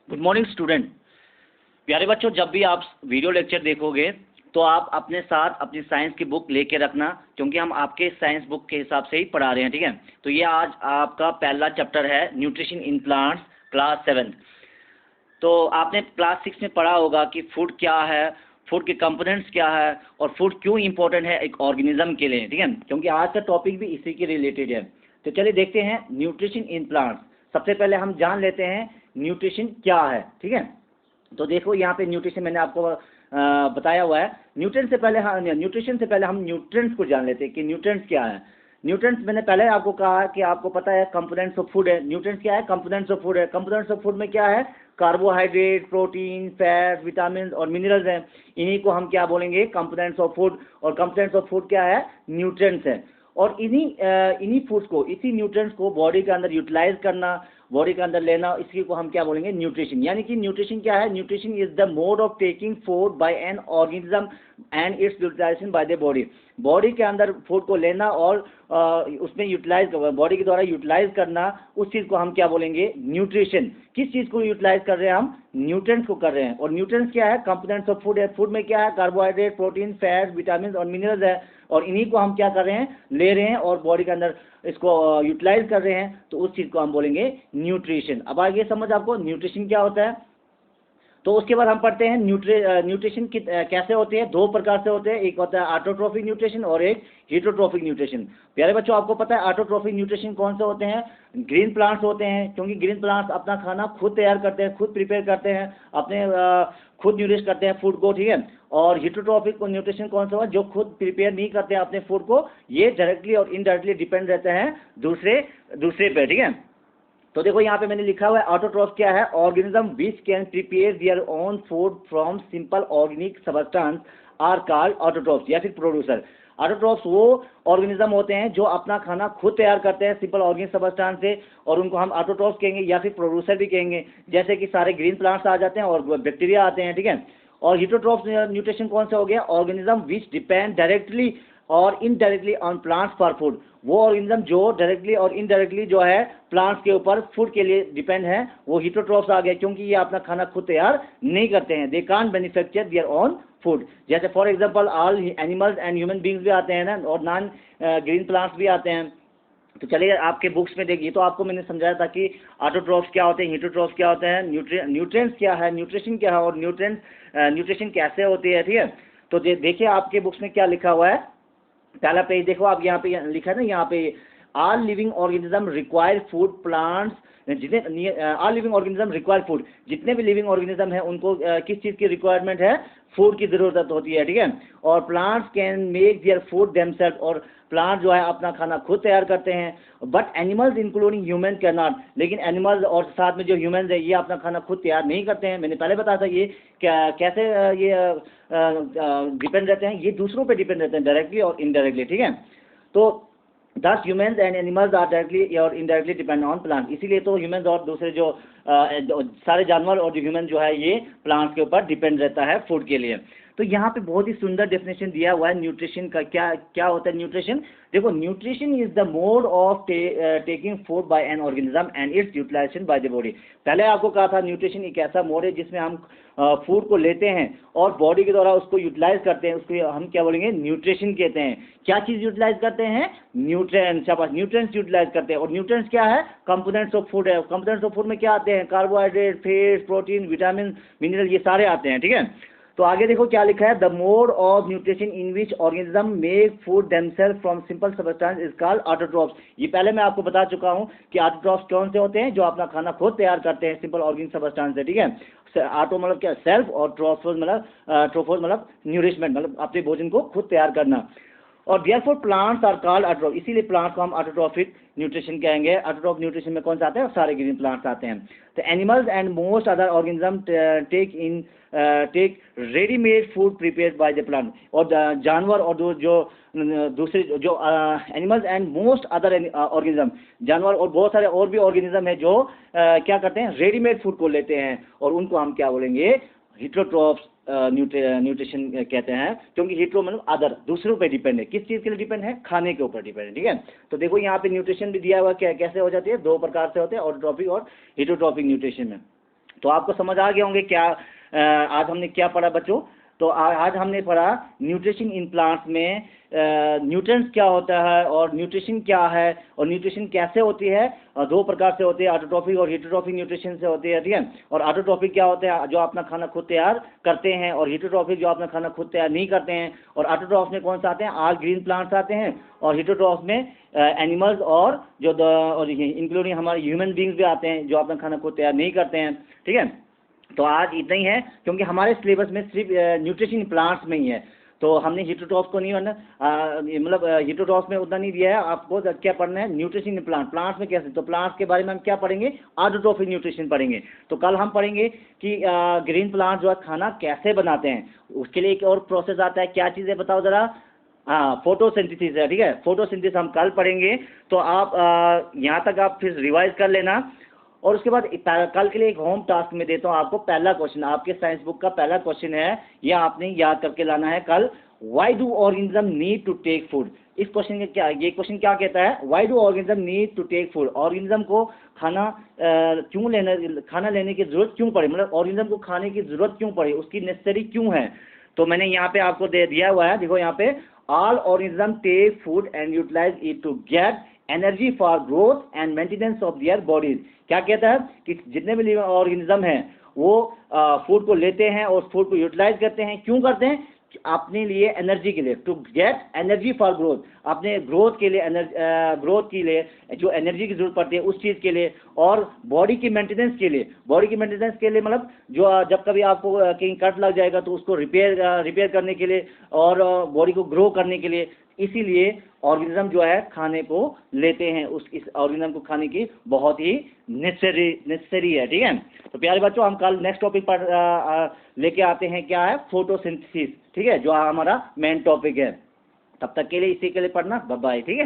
Good morning student. प्यारे बच्चों, जब भी आप वीडियो लेक्चर देखोगे तो आप अपने साथ अपनी साइंस की बुक लेके रखना, क्योंकि हम आपके साइंस बुक के हिसाब से ही पढ़ा रहे हैं। ठीक है, तो ये आज आपका पहला चैप्टर है न्यूट्रिशन इन प्लांट्स, क्लास 7। तो आपने क्लास 6 में पढ़ा होगा कि फूड क्या है, फूड के कंपोनेंट्स क्या है और फूड क्यों इंपॉर्टेंट है एक ऑर्गेनिज्म के लिए। ठीक है, क्योंकि आज का टॉपिक भी इसी के रिलेटेड है। तो चलिए देखते हैं न्यूट्रिशन इन प्लांट्स। सबसे पहले हम जान लेते हैं न्यूट्रिशन क्या है। ठीक है, तो देखो यहाँ पे न्यूट्रिशन मैंने आपको बताया हुआ है। न्यूट्रिशन से पहले हम न्यूट्रिएंट्स को जान लेते हैं कि न्यूट्रिएंट्स क्या है। न्यूट्रिएंट्स मैंने पहले आपको कहा कि आपको पता है कंपोनेंट्स ऑफ फूड है। न्यूट्रिएंट्स क्या है? कंपोनेंट्स ऑफ फूड है। कंपोनेंट्स ऑफ फूड में क्या है? कार्बोहाइड्रेट, प्रोटीन, फैट, विटामिन और मिनरल्स हैं। इन्हीं को हम क्या बोलेंगे? Components of food. और कंपोनेंट्स ऑफ फूड क्या है? न्यूट्रिएंट्स है। और इन्हीं फूड्स को, इसी न्यूट्रिएंट्स को बॉडी के अंदर यूटिलाइज करना, बॉडी के अंदर लेना, इसी को हम क्या बोलेंगे? न्यूट्रिशन। यानी कि न्यूट्रिशन क्या है? Nutrition is the mode of taking food by an organism and its utilization by the body. Body के अंदर फूड को लेना और उसमें यूटिलाइज, बॉडी के द्वारा यूटिलाइज करना, उस चीज़ को हम क्या बोलेंगे? न्यूट्रिशन। किस चीज़ को यूटिलाइज कर रहे हैं हम? न्यूट्रिएंट्स को कर रहे हैं। और न्यूट्रिएंट्स क्या है? कंपोनेंट्स ऑफ फूड है। फूड में क्या है? कार्बोहाइड्रेट, प्रोटीन, फैट, विटामिन और मिनरल्स है। और इन्हीं को हम क्या कर रहे हैं? ले रहे हैं और बॉडी के अंदर इसको यूटिलाइज कर रहे हैं, तो उस चीज़ को हम बोलेंगे न्यूट्रिशन। अब आगे समझ आपको न्यूट्रिशन क्या होता है। तो उसके बाद हम पढ़ते हैं न्यूट्रिशन कैसे होते हैं। दो प्रकार से होते हैं, एक होता है ऑटोट्रोफिक न्यूट्रिशन और एक हेटरोट्रोफिक न्यूट्रिशन। प्यारे बच्चों, आपको पता है ऑटोट्रोफिक न्यूट्रिशन कौन से होते हैं? ग्रीन प्लांट्स होते हैं, क्योंकि ग्रीन प्लांट्स अपना खाना खुद तैयार करते हैं, खुद प्रिपेयर करते हैं, अपने खुद न्यूट्रिश करते हैं फूड को। ठीक है, और हेटरोट्रोफिक न्यूट्रिशन कौन सा है? जो खुद प्रिपेयर नहीं करते हैं अपने फूड को, ये डायरेक्टली और इनडायरेक्टली डिपेंड रहते हैं दूसरे पे। ठीक है, तो देखो यहाँ पे मैंने लिखा हुआ है ऑटोट्रॉफ क्या है? Organism which can prepare their own food from simple organic substance are called autotrophs, या फिर प्रोड्यूसर। ऑटोट्रॉफ्स वो ऑर्गेनिज्म होते हैं जो अपना खाना खुद तैयार करते हैं सिंपल ऑर्गेनिक सबस्टेंस से, और उनको हम ऑटोट्रॉफ्स कहेंगे या फिर प्रोड्यूसर भी कहेंगे। जैसे कि सारे ग्रीन प्लांट्स आ जाते हैं और बैक्टीरिया आते हैं। ठीक है, और हेटरोट्रॉफ न्यूट्रिशन कौन सा हो गया? ऑर्गेनिज्म विच डिपेंड डायरेक्टली और indirectly on plants for food. वो ऑर्गेनिज्म जो डायरेक्टली और इनडायरेक्टली जो है प्लांट्स के ऊपर फूड के लिए डिपेंड है, वो हेटरोट्रॉफ्स आ गए, क्योंकि ये अपना खाना खुद तैयार नहीं करते हैं। They can't manufacture their own food. जैसे for example all animals and human beings भी आते हैं ना, और नॉन ग्रीन प्लांट्स भी आते हैं। तो चलिए आपके बुक्स में देखिए, तो आपको मैंने समझाया था कि ऑटोट्रॉफ्स क्या होते हैं, हेटरोट्रॉफ्स क्या होते हैं, न्यूट्रिएंट्स क्या है, न्यूट्रिशन क्या है, और न्यूट्रिशन कैसे होती है। ठीक है, तो देखिए आपके बुक्स में क्या लिखा हुआ है। पहला पेज देखो आप, यहाँ पे लिखा है ना, यहाँ पे all living organism require food plants, जितने all living organism require food, जितने भी लिविंग ऑर्गेनिज्म है उनको किस चीज़ की रिक्वायरमेंट है? फूड की ज़रूरत होती है। ठीक है, और plants can make their food themself, और प्लांट जो है अपना खाना खुद तैयार करते हैं। But animals including human can not, लेकिन एनिमल्स और साथ में जो ह्यूमन है ये अपना खाना खुद तैयार नहीं करते हैं। मैंने पहले बताया था ये कैसे ये डिपेंड रहते हैं, ये दूसरों पे डिपेंड रहते हैं डायरेक्टली और इनडायरेक्टली। ठीक है, तो दस humans and animals are directly और इनडायरेक्टली डिपेंड ऑन प्लांट। इसीलिए तो ह्यूमन्स और दूसरे जो सारे जानवर और जो ह्यूमन जो है ये प्लांट्स के ऊपर डिपेंड रहता है फूड के लिए। तो यहाँ पे बहुत ही सुंदर डेफिनेशन दिया हुआ है न्यूट्रिशन का। क्या होता है न्यूट्रिशन? देखो, nutrition is the mode of taking food by an organism and its utilization by the body. पहले आपको कहा था न्यूट्रिशन एक ऐसा मोड है जिसमें हम फूड को लेते हैं और बॉडी के द्वारा उसको यूटिलाइज करते हैं, उसको हम क्या बोलेंगे? न्यूट्रिशन कहते हैं। क्या चीज़ यूटिलाइज करते हैं? न्यूट्रिएंट्स। शाबाश, न्यूट्रिएंट्स यूटिलाइज करते हैं। और न्यूट्रिएंट्स क्या है? कंपोनेंट्स ऑफ फूड है। कंपोनेंट्स ऑफ फूड में क्या आते हैं? Carbohydrate, fat, protein, vitamin, mineral, ये सारे आते हैं। ठीक है, तो आगे देखो क्या लिखा है। The mode of nutrition in which organism make food themself from simple substance is called autotrophs. ये पहले मैं आपको बता चुका हूँ कि ऑटोट्रॉफ्स कौन से होते हैं? जो अपना खाना खुद तैयार करते हैं सिंपल ऑर्गेनिक सबस्टेंस से। ठीक है, ऑटो मतलब क्या? सेल्फ, और ट्रोफोस मतलब न्यूरिशमेंट, मतलब अपने भोजन को खुद तैयार करना। और therefore plants are called autotroph, इसीलिए प्लांट्स को हम ऑटोट्रॉफिक न्यूट्रिशन कहेंगे। ऑटोट्रॉफ न्यूट्रिशन में कौन सा आता है? सारे ग्रीन प्लांट्स आते हैं। तो animals and most other organism take readymade food prepared by the plant. और जानवर और दूसरे जो animals and most other organism, जानवर और बहुत सारे और भी ऑर्गेनिज्म है जो क्या करते हैं? रेडीमेड फूड को लेते हैं, और उनको हम क्या बोलेंगे? हेटरोट्रॉफ्स न्यूट्रिशन कहते हैं। क्योंकि हेटरो मतलब अदर, दूसरों पे डिपेंड है। किस चीज़ के लिए डिपेंड है? खाने के ऊपर डिपेंड है। ठीक है, तो देखो यहाँ पे न्यूट्रिशन भी दिया हुआ कैसे हो जाती है, दो प्रकार से होते हैं, ऑटोट्रॉफिक और हेटरोट्रॉफिक न्यूट्रिशन में। तो आपको समझ आ गए होंगे क्या आज हमने क्या पढ़ा बच्चों। तो आज हमने पढ़ा न्यूट्रिशन इन प्लांट्स में न्यूट्रिएंट्स क्या होता है और न्यूट्रिशन क्या है और न्यूट्रिशन कैसे होती है। दो प्रकार से होती है, ऑटोट्रॉफिक और हेटेरोट्रॉफिक न्यूट्रिशन से होती है, ठीक है। और ऑटोट्रॉफिक क्या होते हैं, जो अपना खाना खुद तैयार करते हैं, और हेटेरोट्रॉफिक जो अपना खाना खुद तैयार नहीं करते हैं। और ऑटोट्रॉफ में कौन सा आते हैं, ऑल ग्रीन प्लांट्स आते हैं, और हेटेरोट्रॉफ में एनिमल्स और जो और इंक्लूडिंग हमारे ह्यूमन बींग्स भी आते हैं जो अपना खाना खुद तैयार नहीं करते हैं, ठीक है। तो आज इतना ही है, क्योंकि हमारे सिलेबस में सिर्फ न्यूट्रिशन प्लांट्स में ही है, तो हमने हेटेरोट्रॉफ को नहीं पढ़ना, मतलब हेटेरोट्रॉफ में उतना नहीं दिया है आपको। क्या पढ़ना है, न्यूट्रिशन इन प्लांट, प्लांट्स में कैसे, तो प्लांट्स के बारे में हम क्या पढ़ेंगे, ऑटोट्रॉफिक न्यूट्रिशन पढ़ेंगे। तो कल हम पढ़ेंगे कि ग्रीन प्लांट जो है खाना कैसे बनाते हैं। उसके लिए एक और प्रोसेस आता है, क्या चीज़ है बताओ ज़रा। हाँ, फोटोसिंथेसिस है, ठीक है। फोटोसिंथेसिस हम कल पढ़ेंगे, तो आप यहाँ तक आप फिर रिवाइज कर लेना। और उसके बाद कल के लिए एक होम टास्क में देता हूँ आपको। पहला क्वेश्चन आपके साइंस बुक का पहला क्वेश्चन है, यह आपने याद करके लाना है कल। Why do organism need to take food. इस क्वेश्चन के क्या, ये क्वेश्चन क्या कहता है, why do organism need to take food. Organism को खाना क्यों खाना लेने की जरूरत क्यों पड़े, मतलब ऑर्गेनिज्म को खाने की जरूरत क्यों पड़े, उसकी नेसेसरी क्यों है। तो मैंने यहाँ पे आपको दे दिया हुआ है, देखो यहाँ पे, all organism take food and utilize it to get energy for growth and maintenance of their bodies. क्या कहता है कि जितने भी लिविंग ऑर्गेनिज्म हैं वो फूड को लेते हैं और फूड को यूटिलाइज करते हैं। क्यों करते हैं, अपने लिए एनर्जी के लिए, to get energy for growth, अपने ग्रोथ के लिए, ग्रोथ के लिए जो एनर्जी की जरूरत पड़ती है उस चीज़ के लिए, और बॉडी की मेंटेनेंस के लिए। बॉडी की मेंटेनेंस के लिए मतलब जो जब कभी आपको कहीं कट लग जाएगा तो उसको रिपेयर करने के लिए, और बॉडी को ग्रो करने के लिए। इसीलिए ऑर्गेनिज्म जो है खाने को लेते हैं, इस ऑर्गेनिज्म को खाने की बहुत ही नेसेसरी है, ठीक है। तो प्यारे बच्चों, हम कल नेक्स्ट टॉपिक पर लेके आते हैं, क्या है, फोटोसिंथेसिस, ठीक है, जो हमारा मेन टॉपिक है। तब तक के लिए इसी के लिए पढ़ना, बाय बाय, ठीक है।